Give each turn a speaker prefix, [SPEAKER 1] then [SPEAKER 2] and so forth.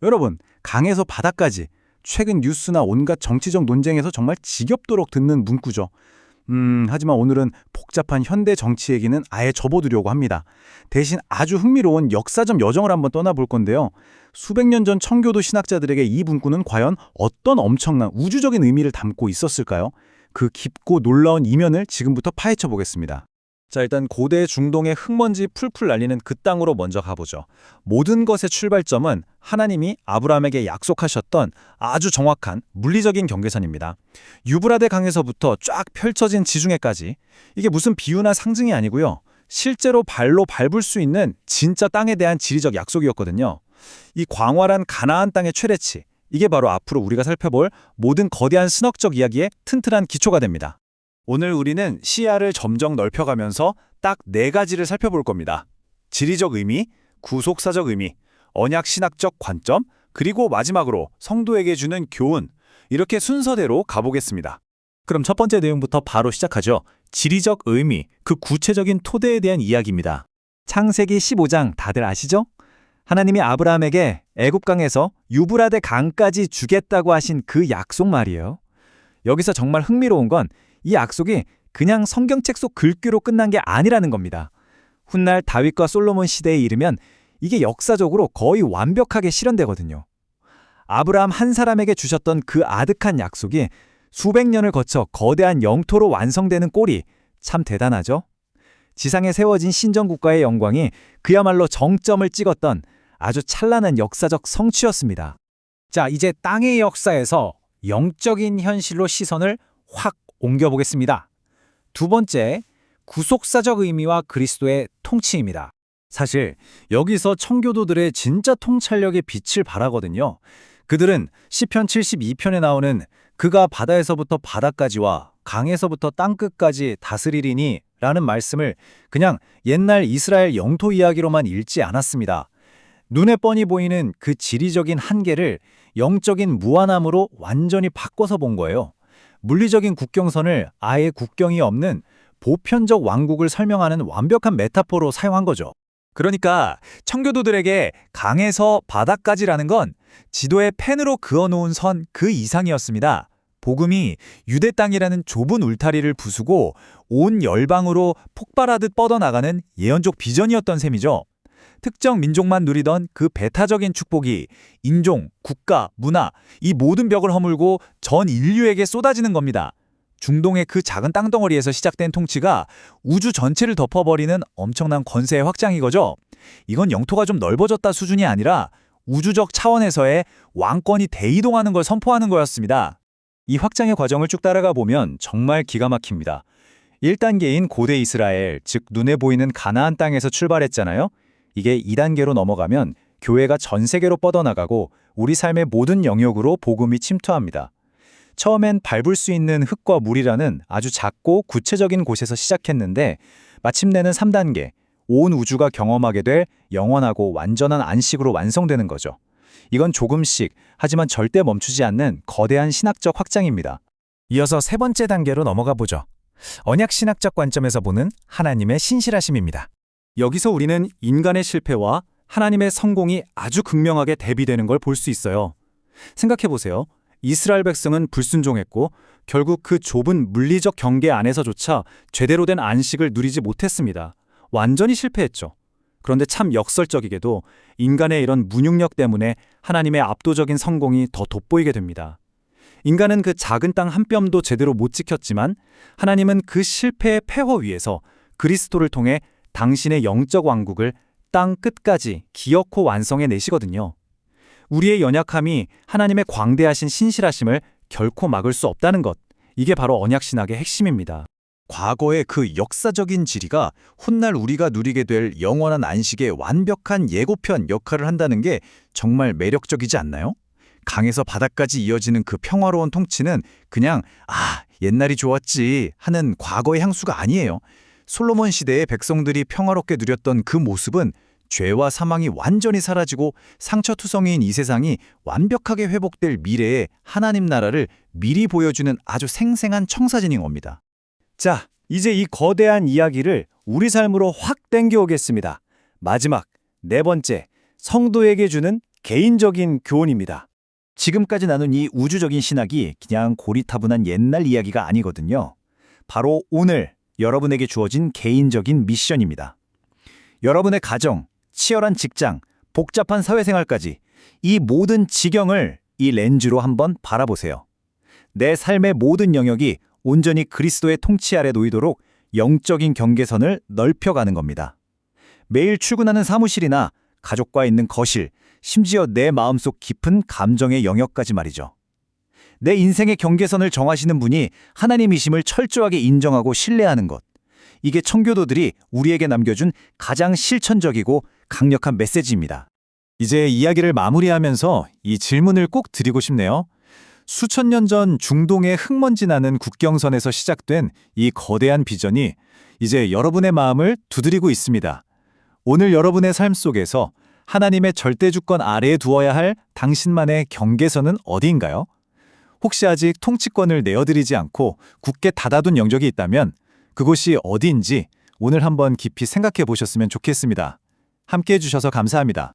[SPEAKER 1] 여러분, 강에서 바다까지 최근 뉴스나 온갖 정치적 논쟁에서 정말 지겹도록 듣는 문구죠. 하지만 오늘은 복잡한 현대 정치 얘기는 아예 접어두려고 합니다. 대신 아주 흥미로운 역사적 여정을 한번 떠나볼 건데요. 수백 년 전 청교도 신학자들에게 이 문구는 과연 어떤 엄청난 우주적인 의미를 담고 있었을까요? 그 깊고 놀라운 이면을 지금부터 파헤쳐 보겠습니다. 자, 일단 고대 중동의 흙먼지 풀풀 날리는 그 땅으로 먼저 가보죠. 모든 것의 출발점은 하나님이 아브라함에게 약속하셨던 아주 정확한 물리적인 경계선입니다. 유브라데 강에서부터 쫙 펼쳐진 지중해까지. 이게 무슨 비유나 상징이 아니고요. 실제로 발로 밟을 수 있는 진짜 땅에 대한 지리적 약속이었거든요. 이 광활한 가나안 땅의 최대치, 이게 바로 앞으로 우리가 살펴볼 모든 거대한 신학적 이야기의 튼튼한 기초가 됩니다. 오늘 우리는 시야를 점점 넓혀가면서 딱 4가지를 살펴볼 겁니다. 지리적 의미, 구속사적 의미, 언약 신학적 관점, 그리고 마지막으로 성도에게 주는 교훈. 이렇게 순서대로 가보겠습니다. 그럼 첫 번째 내용부터 바로 시작하죠. 지리적 의미, 그 구체적인 토대에 대한 이야기입니다. 창세기 15장 다들 아시죠? 하나님이 아브라함에게 애굽강에서 유브라데 강까지 주겠다고 하신 그 약속 말이에요. 여기서 정말 흥미로운 건 이 약속이 그냥 성경책 속 글귀로 끝난 게 아니라는 겁니다. 훗날 다윗과 솔로몬 시대에 이르면 이게 역사적으로 거의 완벽하게 실현되거든요. 아브라함 한 사람에게 주셨던 그 아득한 약속이 수백 년을 거쳐 거대한 영토로 완성되는 꼴이 참 대단하죠? 지상에 세워진 신정국가의 영광이 그야말로 정점을 찍었던 아주 찬란한 역사적 성취였습니다. 자, 이제 땅의 역사에서 영적인 현실로 시선을 확 옮겨보겠습니다. 두 번째, 구속사적 의미와 그리스도의 통치입니다. 사실 여기서 청교도들의 진짜 통찰력의 빛을 발하거든요. 그들은 시편 72편에 나오는 그가 바다에서부터 바다까지와 강에서부터 땅끝까지 다스리리니 라는 말씀을 그냥 옛날 이스라엘 영토 이야기로만 읽지 않았습니다. 눈에 뻔히 보이는 그 지리적인 한계를 영적인 무한함으로 완전히 바꿔서 본 거예요. 물리적인 국경선을 아예 국경이 없는 보편적 왕국을 설명하는 완벽한 메타포로 사용한 거죠. 그러니까 청교도들에게 강에서 바다까지라는 건 지도에 펜으로 그어놓은 선 그 이상이었습니다. 복음이 유대 땅이라는 좁은 울타리를 부수고 온 열방으로 폭발하듯 뻗어나가는 예언적 비전이었던 셈이죠. 특정 민족만 누리던 그 배타적인 축복이 인종, 국가, 문화, 이 모든 벽을 허물고 전 인류에게 쏟아지는 겁니다. 중동의 그 작은 땅덩어리에서 시작된 통치가 우주 전체를 덮어버리는 엄청난 권세의 확장이 거죠. 이건 영토가 좀 넓어졌다 수준이 아니라 우주적 차원에서의 왕권이 대이동하는 걸 선포하는 거였습니다. 이 확장의 과정을 쭉 따라가 보면 정말 기가 막힙니다. 1단계인 고대 이스라엘, 즉 눈에 보이는 가나안 땅에서 출발했잖아요. 이게 2단계로 넘어가면 교회가 전 세계로 뻗어나가고 우리 삶의 모든 영역으로 복음이 침투합니다. 처음엔 밟을 수 있는 흙과 물이라는 아주 작고 구체적인 곳에서 시작했는데 마침내는 3단계, 온 우주가 경험하게 될 영원하고 완전한 안식으로 완성되는 거죠. 이건 조금씩, 하지만 절대 멈추지 않는 거대한 신학적 확장입니다. 이어서 세 번째 단계로 넘어가 보죠. 언약 신학적 관점에서 보는 하나님의 신실하심입니다. 여기서 우리는 인간의 실패와 하나님의 성공이 아주 극명하게 대비되는 걸 볼 수 있어요. 생각해보세요. 이스라엘 백성은 불순종했고 결국 그 좁은 물리적 경계 안에서조차 제대로 된 안식을 누리지 못했습니다. 완전히 실패했죠. 그런데 참 역설적이게도 인간의 이런 무능력 때문에 하나님의 압도적인 성공이 더 돋보이게 됩니다. 인간은 그 작은 땅 한 뼘도 제대로 못 지켰지만 하나님은 그 실패의 폐허 위에서 그리스도를 통해 당신의 영적 왕국을 땅 끝까지 기어코 완성해 내시거든요. 우리의 연약함이 하나님의 광대하신 신실하심을 결코 막을 수 없다는 것, 이게 바로 언약신학의 핵심입니다. 과거의 그 역사적인 지리가 훗날 우리가 누리게 될 영원한 안식의 완벽한 예고편 역할을 한다는 게 정말 매력적이지 않나요? 강에서 바다까지 이어지는 그 평화로운 통치는 그냥 옛날이 좋았지 하는 과거의 향수가 아니에요. 솔로몬 시대의 백성들이 평화롭게 누렸던 그 모습은 죄와 사망이 완전히 사라지고 상처투성이인 이 세상이 완벽하게 회복될 미래의 하나님 나라를 미리 보여주는 아주 생생한 청사진인 겁니다. 자, 이제 이 거대한 이야기를 우리 삶으로 확 땡겨오겠습니다. 마지막, 네 번째, 성도에게 주는
[SPEAKER 2] 개인적인 교훈입니다. 지금까지 나눈 이 우주적인 신학이 그냥 고리타분한 옛날 이야기가 아니거든요. 바로 오늘 여러분에게 주어진 개인적인 미션입니다. 여러분의 가정, 치열한 직장, 복잡한 사회생활까지 이 모든 지경을 이 렌즈로 한번 바라보세요. 내 삶의 모든 영역이 온전히 그리스도의 통치 아래 놓이도록 영적인 경계선을 넓혀가는 겁니다. 매일 출근하는 사무실이나 가족과 있는 거실, 심지어 내 마음속 깊은 감정의 영역까지 말이죠. 내 인생의 경계선을 정하시는 분이 하나님이심을 철저하게 인정하고 신뢰하는 것. 이게 청교도들이 우리에게 남겨준 가장 실천적이고 강력한 메시지입니다.
[SPEAKER 3] 이제 이야기를 마무리하면서 이 질문을 꼭 드리고 싶네요. 수천 년 전 중동의 흙먼지 나는 국경선에서 시작된 이 거대한 비전이 이제 여러분의 마음을 두드리고 있습니다. 오늘 여러분의 삶 속에서 하나님의 절대 주권 아래에 두어야 할 당신만의 경계선은 어디인가요? 혹시 아직 통치권을 내어드리지 않고 굳게 닫아둔 영역이 있다면 그곳이 어디인지 오늘 한번 깊이 생각해 보셨으면 좋겠습니다. 함께 해주셔서 감사합니다.